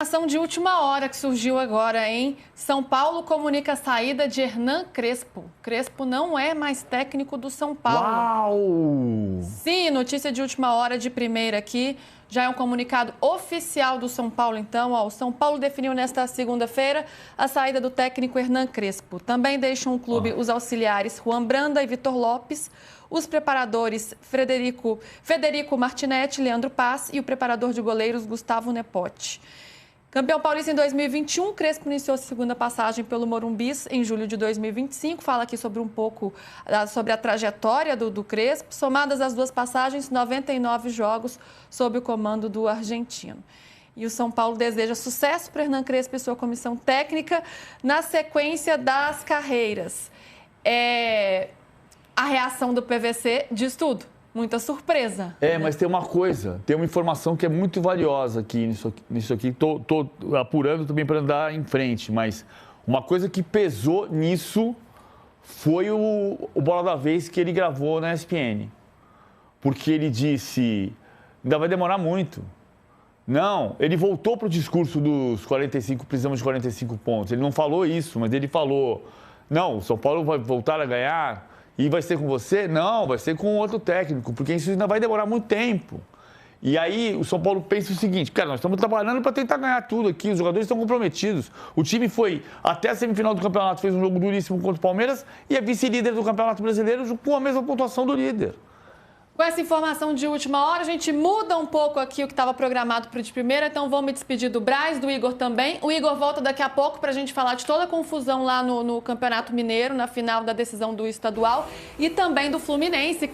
Informação de última hora que surgiu agora, hein? São Paulo comunica a saída de Hernan Crespo. Crespo não é mais técnico do São Paulo. Uau! Sim, notícia de última hora de primeira aqui. Já é um comunicado oficial do São Paulo, então. O São Paulo definiu nesta segunda-feira a saída do técnico Hernan Crespo. Também deixam o clube os auxiliares Juan Branda e Vitor Lopes, os preparadores Federico Martinetti, Leandro Paz e o preparador de goleiros Gustavo Nepote. Campeão paulista em 2021, Crespo iniciou a segunda passagem pelo Morumbis em julho de 2025. Fala aqui sobre um pouco sobre a trajetória do Crespo. Somadas as duas passagens, 99 jogos sob o comando do argentino. E o São Paulo deseja sucesso para Hernan Crespo e sua comissão técnica na sequência das carreiras. A reação do PVC diz tudo. Muita surpresa. Mas tem uma coisa, tem uma informação que é muito valiosa aqui nisso aqui. Tô apurando também para andar em frente, mas uma coisa que pesou nisso foi o Bola da Vez que ele gravou na ESPN. Porque ele disse, ainda vai demorar muito. Não, ele voltou para o discurso dos 45, precisamos de 45 pontos. Ele não falou isso, mas ele falou, não, o São Paulo vai voltar a ganhar. E vai ser com você? Não, vai ser com outro técnico, porque isso ainda vai demorar muito tempo. E aí o São Paulo pensa o seguinte, cara, nós estamos trabalhando para tentar ganhar tudo aqui, os jogadores estão comprometidos. O time foi até a semifinal do campeonato, fez um jogo duríssimo contra o Palmeiras e é vice-líder do Campeonato Brasileiro com a mesma pontuação do líder. Com essa informação de última hora, a gente muda um pouco aqui o que estava programado para o de primeira, então vou me despedir do Braz, do Igor também. O Igor volta daqui a pouco para a gente falar de toda a confusão lá no Campeonato Mineiro, na final da decisão do estadual, e também do Fluminense,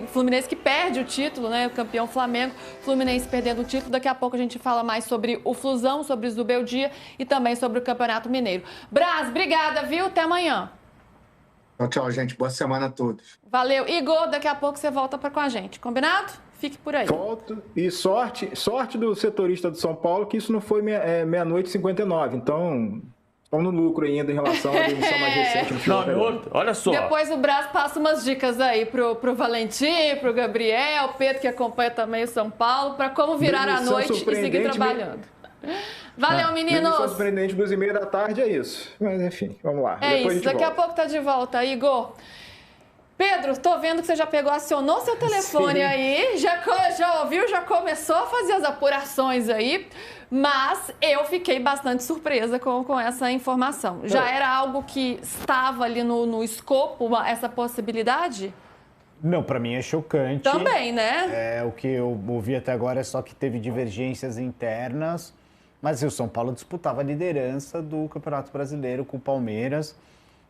o Fluminense que perde o título, né? O campeão Flamengo, Fluminense perdendo o título. Daqui a pouco a gente fala mais sobre o Flusão, sobre o Zubeldia e também sobre o Campeonato Mineiro. Braz, obrigada, viu? Até amanhã. Tchau, gente. Boa semana a todos. Valeu. Igor, daqui a pouco você volta com a gente. Combinado? Fique por aí. Volto. E sorte do setorista do São Paulo que isso não foi meia-noite e 59. Então, estamos no lucro ainda em relação à demissão mais recente. Olha só. Depois o Braz passa umas dicas aí pro Valentim, pro Gabriel, Pedro, que acompanha também o São Paulo, para como virar a noite e seguir trabalhando. Valeu, meninos! Surpreendente, 2h30 da tarde, é isso. Mas, enfim, vamos lá. Depois isso, daqui a pouco tá de volta, Igor. Pedro, tô vendo que você já acionou seu telefone. Sim. Aí, já ouviu, já começou a fazer as apurações aí, mas eu fiquei bastante surpresa com essa informação. Já era algo que estava ali no escopo, essa possibilidade? Não, para mim é chocante. Também, né? O que eu ouvi até agora é só que teve divergências internas, mas o São Paulo disputava a liderança do Campeonato Brasileiro com o Palmeiras.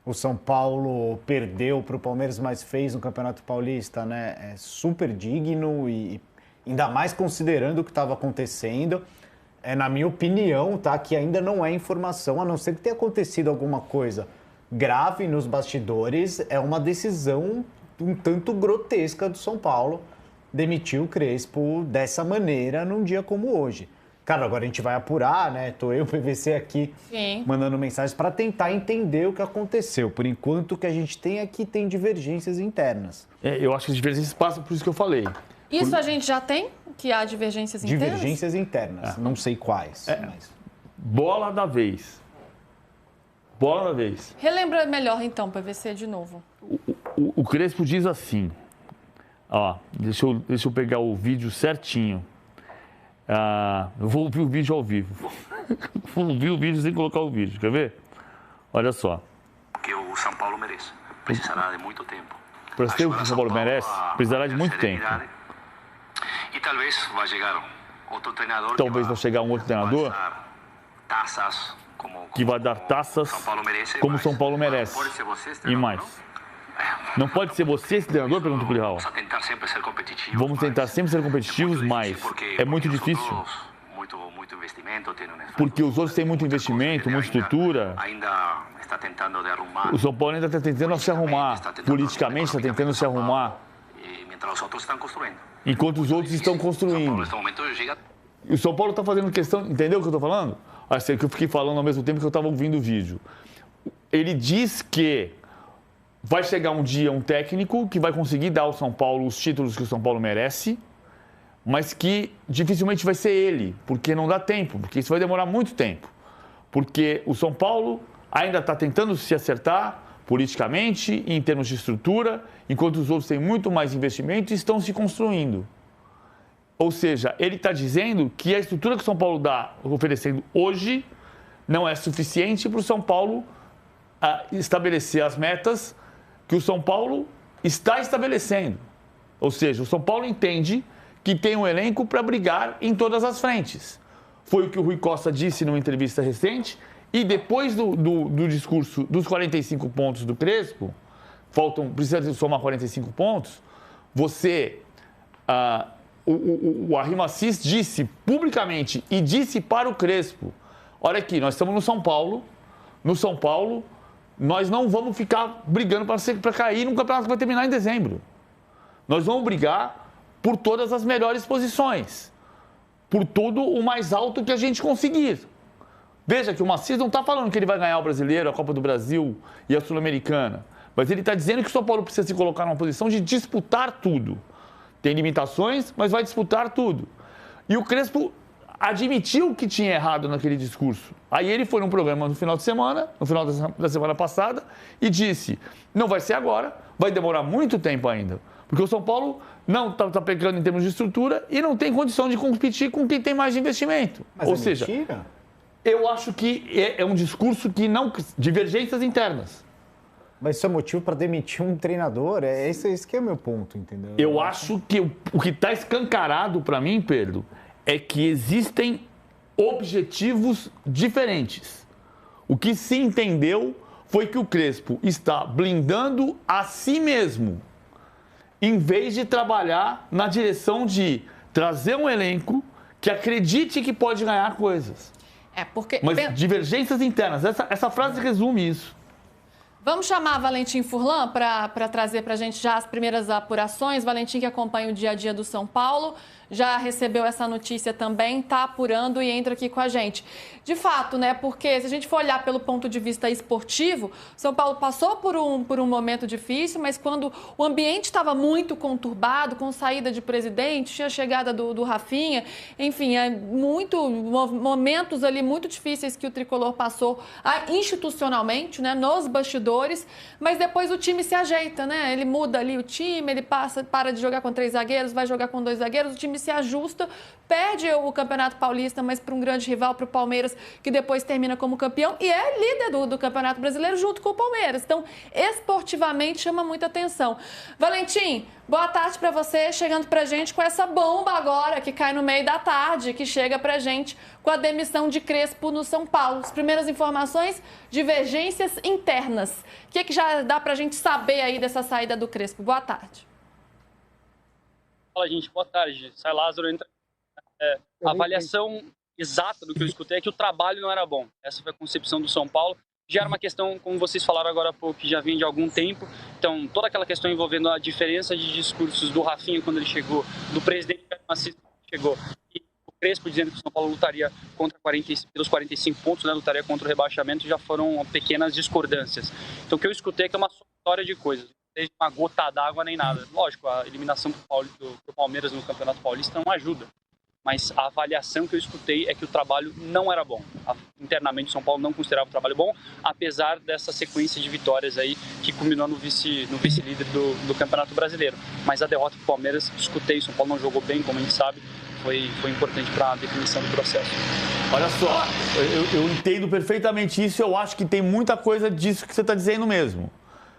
O São Paulo perdeu para o Palmeiras, mas fez no Campeonato Paulista, né? É super digno e ainda mais considerando o que estava acontecendo. Na minha opinião, tá? Que ainda não é informação, a não ser que tenha acontecido alguma coisa grave nos bastidores, é uma decisão um tanto grotesca do São Paulo demitir o Crespo dessa maneira num dia como hoje. Cara, agora a gente vai apurar, né? Tô eu, o PVC aqui, Sim, mandando mensagens para tentar entender o que aconteceu. Por enquanto, o que a gente tem aqui tem divergências internas. Eu acho que as divergências passam por isso que eu falei. Isso a gente já tem? Que há divergências internas? Divergências internas, não sei quais. Mas... Bola da vez. Bola da vez. Relembra melhor então, PVC, de novo. O Crespo diz assim, ó, deixa eu pegar o vídeo certinho. Eu vou ouvir o vídeo ao vivo. Vou ouvir o vídeo sem colocar o vídeo, quer ver? Olha só. Que o São Paulo merece. Precisará de muito tempo. Para ser o que o São Paulo merece, precisará de muito tempo. E talvez vai chegar outro treinador. Talvez vai chegar um outro treinador que vai dar taças como o São Paulo merece. E mais. Não pode ser você esse treinador? Pergunta para o Raul. Vamos tentar sempre ser competitivos, mas é muito difícil. Porque os outros têm muito investimento, muita estrutura. O São Paulo ainda está tentando se arrumar. Politicamente está tentando se arrumar. Enquanto os outros estão construindo. O São Paulo está fazendo questão... Entendeu o que eu estou falando? Assim, que eu fiquei falando ao mesmo tempo que eu estava ouvindo o vídeo. Ele diz que vai chegar um dia um técnico que vai conseguir dar ao São Paulo os títulos que o São Paulo merece, mas que dificilmente vai ser ele, porque não dá tempo, porque isso vai demorar muito tempo. Porque o São Paulo ainda está tentando se acertar politicamente, em termos de estrutura, enquanto os outros têm muito mais investimento e estão se construindo. Ou seja, ele está dizendo que a estrutura que o São Paulo está oferecendo hoje não é suficiente para o São Paulo estabelecer as metas que o São Paulo está estabelecendo. Ou seja, o São Paulo entende que tem um elenco para brigar em todas as frentes. Foi o que o Rui Costa disse numa entrevista recente. E depois do discurso dos 45 pontos do Crespo, precisa somar 45 pontos, o Arrim Assis disse publicamente e disse para o Crespo, olha aqui, nós estamos no São Paulo, nós não vamos ficar brigando para cair num campeonato que vai terminar em dezembro. Nós vamos brigar por todas as melhores posições, por tudo o mais alto que a gente conseguir. Veja que o Assis não está falando que ele vai ganhar o Brasileiro, a Copa do Brasil e a Sul-Americana, mas ele está dizendo que o São Paulo precisa se colocar numa posição de disputar tudo. Tem limitações, mas vai disputar tudo. E o Crespo admitiu que tinha errado naquele discurso. Aí ele foi num programa no final da semana passada, e disse, não vai ser agora, vai demorar muito tempo ainda. Porque o São Paulo não está pecando em termos de estrutura e não tem condição de competir com quem tem mais investimento. Mas ou seja, mentira. Eu acho que é um discurso que não... divergências internas. Mas isso é motivo para demitir um treinador? Esse que é o meu ponto, entendeu? Eu acho que o que está escancarado para mim, Pedro, é que existem objetivos diferentes. O que se entendeu foi que o Crespo está blindando a si mesmo, em vez de trabalhar na direção de trazer um elenco que acredite que pode ganhar coisas. Mas divergências internas, essa frase resume isso. Vamos chamar Valentim Furlan para trazer para a gente já as primeiras apurações. Valentim, que acompanha o dia a dia do São Paulo, já recebeu essa notícia também, está apurando e entra aqui com a gente. De fato, né? Porque se a gente for olhar pelo ponto de vista esportivo, São Paulo passou por um momento difícil, mas quando o ambiente estava muito conturbado, com saída de presidente, tinha a chegada do Rafinha, enfim, momentos ali muito difíceis que o Tricolor passou institucionalmente, né? Nos bastidores, mas depois o time se ajeita, né? Ele muda ali o time, ele para de jogar com 3 zagueiros, vai jogar com 2 zagueiros, o time se ajusta, perde o Campeonato Paulista, mas para um grande rival, para o Palmeiras, que depois termina como campeão e é líder do Campeonato Brasileiro junto com o Palmeiras. Então, esportivamente, chama muita atenção. Valentim, boa tarde para você, chegando para a gente com essa bomba agora, que cai no meio da tarde, que chega para a gente com a demissão de Crespo no São Paulo. As primeiras informações, divergências internas. O que já dá para a gente saber aí dessa saída do Crespo? Boa tarde. Fala, gente. Boa tarde. Sai Lázaro. A avaliação exata do que eu escutei é que o trabalho não era bom. Essa foi a concepção do São Paulo. Já era uma questão, como vocês falaram agora há pouco, que já vem de algum tempo. Então, toda aquela questão envolvendo a diferença de discursos do Rafinha quando ele chegou, do presidente Assis quando chegou, e o Crespo dizendo que o São Paulo lutaria pelos 45 pontos, né, lutaria contra o rebaixamento, já foram pequenas discordâncias. Então, o que eu escutei é que é uma somatória de coisas. Desde uma gota d'água nem nada. Lógico, a eliminação do Palmeiras no Campeonato Paulista não ajuda. Mas a avaliação que eu escutei é que o trabalho não era bom. Internamente, o São Paulo não considerava o trabalho bom, apesar dessa sequência de vitórias aí que culminou no vice-líder do Campeonato Brasileiro. Mas a derrota do Palmeiras, escutei, o São Paulo não jogou bem, como a gente sabe, foi importante para a definição do processo. Olha só, eu entendo perfeitamente isso, eu acho que tem muita coisa disso que você está dizendo mesmo.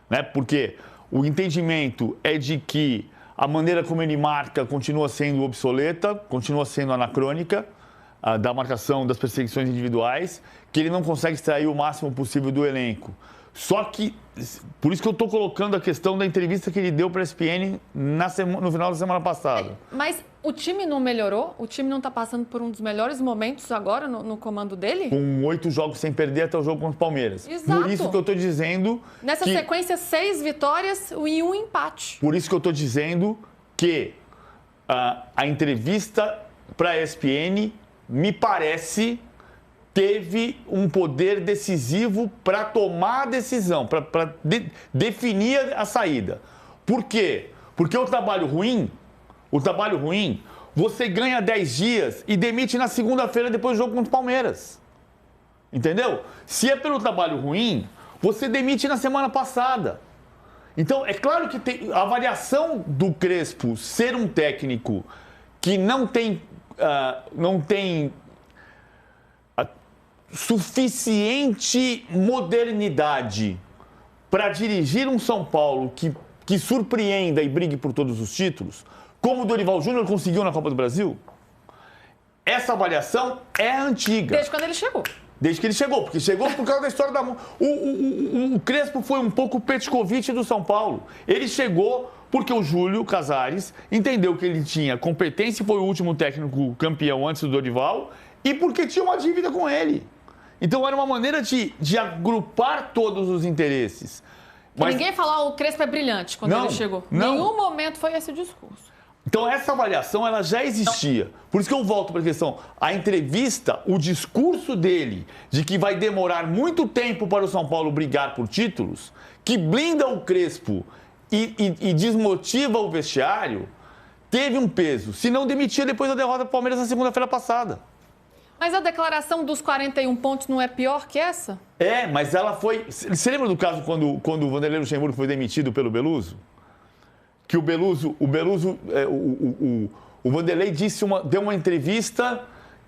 Né? Porque o entendimento é de que a maneira como ele marca continua sendo obsoleta, continua sendo anacrônica, da marcação das perseguições individuais, que ele não consegue extrair o máximo possível do elenco. Só que, por isso que eu estou colocando a questão da entrevista que ele deu para a ESPN no final da semana passada. Mas o time não melhorou? O time não está passando por um dos melhores momentos agora no comando dele? Com 8 jogos sem perder até o jogo contra o Palmeiras. Exato. Por isso que eu estou dizendo... Nessa sequência, 6 vitórias e 1 empate. Por isso que eu estou dizendo que a entrevista para a ESPN, me parece, teve um poder decisivo para tomar a decisão, para definir a saída. Por quê? Porque o trabalho ruim, você ganha 10 dias e demite na segunda-feira depois do jogo contra o Palmeiras. Entendeu? Se é pelo trabalho ruim, você demite na semana passada. Então, é claro que a avaliação do Crespo ser um técnico que não tem suficiente modernidade para dirigir um São Paulo que surpreenda e brigue por todos os títulos, como o Dorival Júnior conseguiu na Copa do Brasil, essa avaliação é antiga. Desde quando ele chegou. Desde que ele chegou, porque chegou por causa da história da... O Crespo foi um pouco o Petkovic do São Paulo. Ele chegou porque o Júlio Casares entendeu que ele tinha competência e foi o último técnico campeão antes do Dorival e porque tinha uma dívida com ele. Então era uma maneira de agrupar todos os interesses. Mas... Ninguém falou o Crespo é brilhante quando ele chegou. Em nenhum momento foi esse o discurso. Então essa avaliação ela já existia. Por isso que eu volto para a questão. A entrevista, o discurso dele de que vai demorar muito tempo para o São Paulo brigar por títulos, que blinda o Crespo e desmotiva o vestiário, teve um peso. Se não demitia depois da derrota do Palmeiras na segunda-feira passada. Mas a declaração dos 41 pontos não é pior que essa? É, mas ela foi... Você lembra do caso quando o Vanderlei Luxemburgo foi demitido pelo Beluso? Que o Vanderlei deu uma entrevista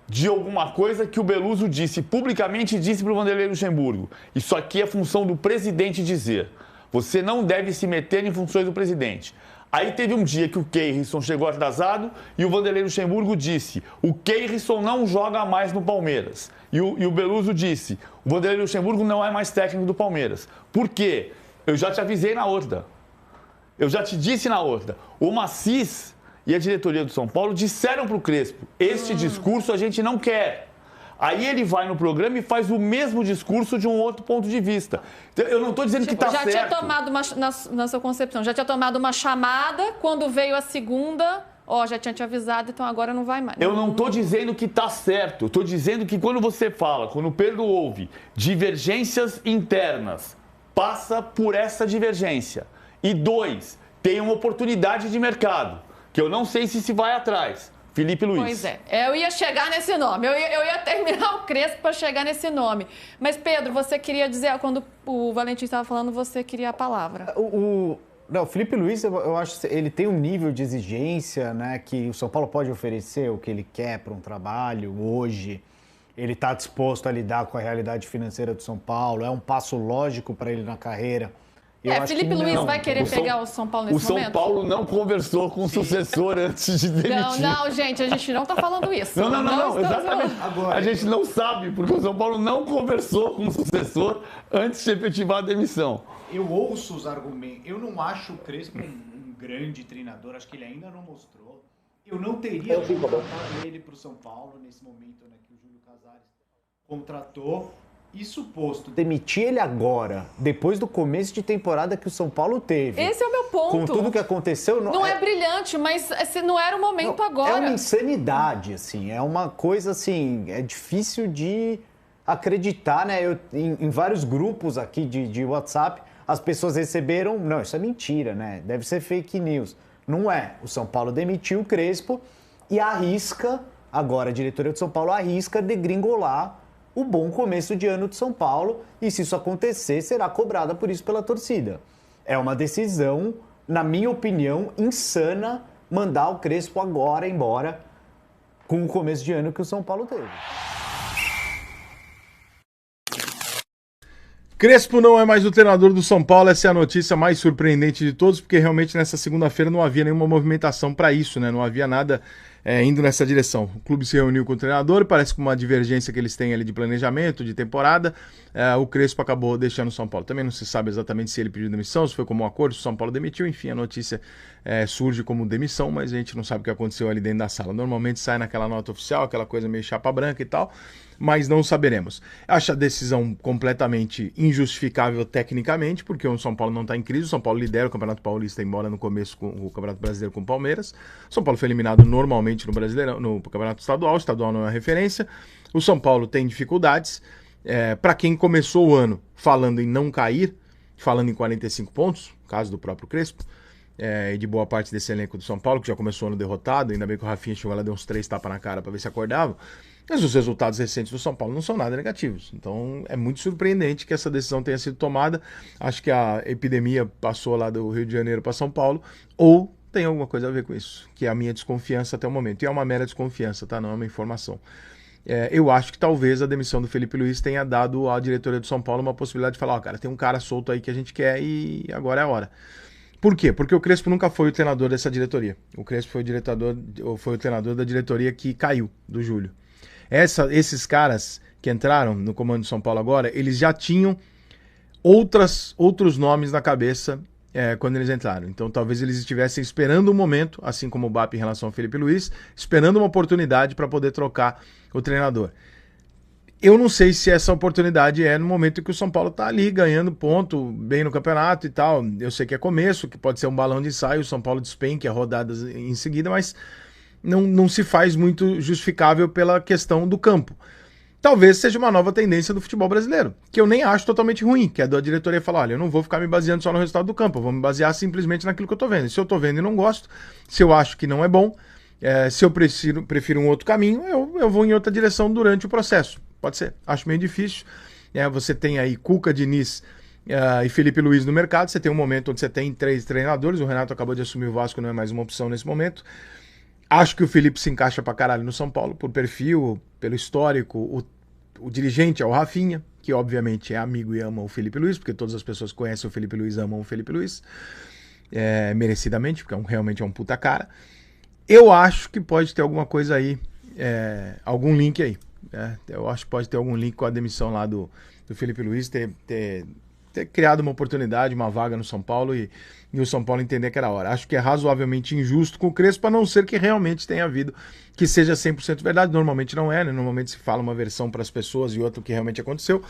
de alguma coisa que o Beluso disse, publicamente disse para o Vanderlei Luxemburgo. Isso aqui é função do presidente dizer. Você não deve se meter em funções do presidente. Aí teve um dia que o Keirson chegou atrasado e o Vanderlei Luxemburgo disse: o Keirson não joga mais no Palmeiras. E o Beluso disse: o Vanderlei Luxemburgo não é mais técnico do Palmeiras. Por quê? Eu já te avisei na outra. Eu já te disse na outra. O Macis e a diretoria do São Paulo disseram para o Crespo: este discurso a gente não quer. Aí ele vai no programa e faz o mesmo discurso de um outro ponto de vista. Eu não estou dizendo que está certo. Já tinha tomado na sua concepção, já tinha tomado uma chamada, quando veio a segunda, já tinha te avisado, então agora não vai mais. Eu não estou dizendo que está certo. Eu estou dizendo que quando você fala, quando o Pedro ouve divergências internas, passa por essa divergência. E 2, tem uma oportunidade de mercado, que eu não sei se vai atrás. Felipe Luiz. Pois é, eu ia chegar nesse nome, eu ia terminar o Crespo para chegar nesse nome. Mas, Pedro, você queria dizer, quando o Valentim estava falando, você queria a palavra. O Felipe Luiz, eu acho que ele tem um nível de exigência, né, que o São Paulo pode oferecer o que ele quer para um trabalho hoje. Ele está disposto a lidar com a realidade financeira do São Paulo, é um passo lógico para ele na carreira. Felipe Luiz vai querer pegar o São Paulo nesse momento? O São Paulo não conversou com o sucessor antes de demitir. Não, gente, a gente não está falando isso. Não, exatamente. Agora, a gente não sabe, porque o São Paulo não conversou com o sucessor antes de efetivar a demissão. Eu ouço os argumentos. Eu não acho o Crespo um grande treinador, acho que ele ainda não mostrou. Eu não teria contratado ele para o São Paulo nesse momento, né, que o Júlio Casares contratou. E suposto demitir ele agora, depois do começo de temporada que o São Paulo teve. Esse é o meu ponto. Com tudo que aconteceu... Não é brilhante, mas não era o momento agora. É uma insanidade, assim. É uma coisa, assim, é difícil de acreditar, né? Em vários grupos aqui de WhatsApp, as pessoas receberam... Não, isso é mentira, né? Deve ser fake news. Não é. O São Paulo demitiu o Crespo e arrisca, agora a diretoria do São Paulo arrisca degringolar o bom começo de ano de São Paulo, e se isso acontecer, será cobrada por isso pela torcida. É uma decisão, na minha opinião, insana mandar o Crespo agora embora com o começo de ano que o São Paulo teve. Crespo não é mais o treinador do São Paulo, essa é a notícia mais surpreendente de todos, porque realmente nessa segunda-feira não havia nenhuma movimentação para isso, né? Não havia nada indo nessa direção. O clube se reuniu com o treinador, parece que uma divergência que eles têm ali de planejamento, de temporada, o Crespo acabou deixando o São Paulo. Também não se sabe exatamente se ele pediu demissão, se foi como um acordo, se o São Paulo demitiu, enfim, a notícia surge como demissão, mas a gente não sabe o que aconteceu ali dentro da sala. Normalmente sai naquela nota oficial, aquela coisa meio chapa branca e tal, mas não saberemos. Acho a decisão completamente injustificável tecnicamente, porque o São Paulo não está em crise, o São Paulo lidera o Campeonato Paulista, embora no começo com o Campeonato Brasileiro com o Palmeiras. O São Paulo foi eliminado normalmente no Brasileirão, no Campeonato Estadual, o estadual não é referência. O São Paulo tem dificuldades. Para quem começou o ano falando em não cair, falando em 45 pontos, caso do próprio Crespo, e de boa parte desse elenco do São Paulo, que já começou ano derrotado, ainda bem que o Rafinha chegou lá, deu uns 3 tapas na cara para ver se acordava, mas os resultados recentes do São Paulo não são nada negativos. Então é muito surpreendente que essa decisão tenha sido tomada. Acho que a epidemia passou lá do Rio de Janeiro para São Paulo, ou tem alguma coisa a ver com isso, que é a minha desconfiança até o momento. E é uma mera desconfiança, tá? Não é uma informação. Eu acho que talvez a demissão do Felipe Luiz tenha dado à diretoria do São Paulo uma possibilidade de falar, ó, cara, tem um cara solto aí que a gente quer e agora é a hora. Por quê? Porque o Crespo nunca foi o treinador dessa diretoria. O Crespo foi o treinador da diretoria que caiu, do Júlio. Esses caras que entraram no comando de São Paulo agora, eles já tinham outros nomes na cabeça quando eles entraram. Então talvez eles estivessem esperando um momento, assim como o BAP em relação ao Felipe Luiz, esperando uma oportunidade para poder trocar o treinador. Eu não sei se essa oportunidade é no momento em que o São Paulo está ali ganhando ponto, bem no campeonato e tal. Eu sei que é começo, que pode ser um balão de ensaio, o São Paulo despenque a rodadas em seguida, mas não se faz muito justificável pela questão do campo. Talvez seja uma nova tendência do futebol brasileiro, que eu nem acho totalmente ruim, que é da diretoria falar, olha, eu não vou ficar me baseando só no resultado do campo, eu vou me basear simplesmente naquilo que eu tô vendo. E se eu tô vendo e não gosto, se eu acho que não é bom, se eu prefiro um outro caminho, eu vou em outra direção durante o processo. Pode ser, acho meio difícil. Você tem aí Cuca, Diniz e Felipe Luiz no mercado, você tem um momento onde você tem 3 treinadores, o Renato acabou de assumir o Vasco, não é mais uma opção nesse momento. Acho que o Felipe se encaixa pra caralho no São Paulo, por perfil, pelo histórico. O dirigente é o Rafinha, que obviamente é amigo e ama o Felipe Luiz, porque todas as pessoas que conhecem o Felipe Luiz amam o Felipe Luiz, merecidamente, porque realmente é um puta cara. Eu acho que pode ter alguma coisa aí, algum link aí. Eu acho que pode ter algum link com a demissão lá do Felipe Luiz, ter criado uma oportunidade, uma vaga no São Paulo e o São Paulo entender que era a hora. Acho que é razoavelmente injusto com o Crespo, a não ser que realmente tenha havido, que seja 100% verdade. Normalmente não é, né? Normalmente se fala uma versão para as pessoas e outra que realmente aconteceu.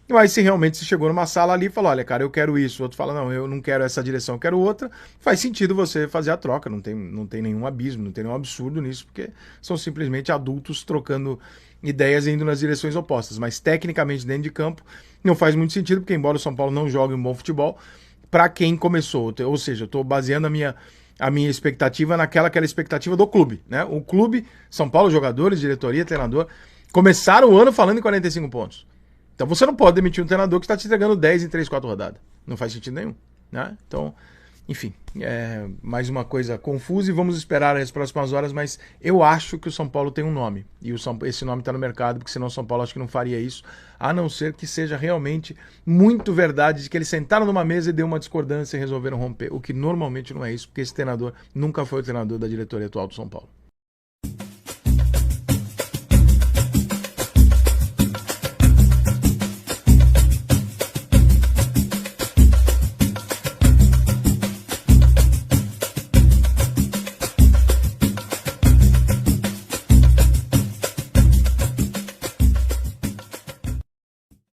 Mas se realmente se chegou numa sala ali e falou, olha, cara, eu quero isso, o outro fala, não, eu não quero essa direção, eu quero outra, faz sentido você fazer a troca, não tem nenhum abismo, não tem nenhum absurdo nisso, porque são simplesmente adultos trocando ideias e indo nas direções opostas. Mas tecnicamente dentro de campo não faz muito sentido, porque embora o São Paulo não jogue um bom futebol, para quem começou, ou seja, eu estou baseando a minha expectativa naquela expectativa do clube, né? O clube, São Paulo, jogadores, diretoria, treinador, começaram o ano falando em 45 pontos. Então você não pode demitir um treinador que está te entregando 10 em 3, 4 rodadas. Não faz sentido nenhum, né? Então, enfim, mais uma coisa confusa e vamos esperar as próximas horas, mas eu acho que o São Paulo tem um nome. E esse nome está no mercado, porque senão o São Paulo acho que não faria isso, a não ser que seja realmente muito verdade de que eles sentaram numa mesa e deu uma discordância e resolveram romper, o que normalmente não é isso, porque esse treinador nunca foi o treinador da diretoria atual do São Paulo.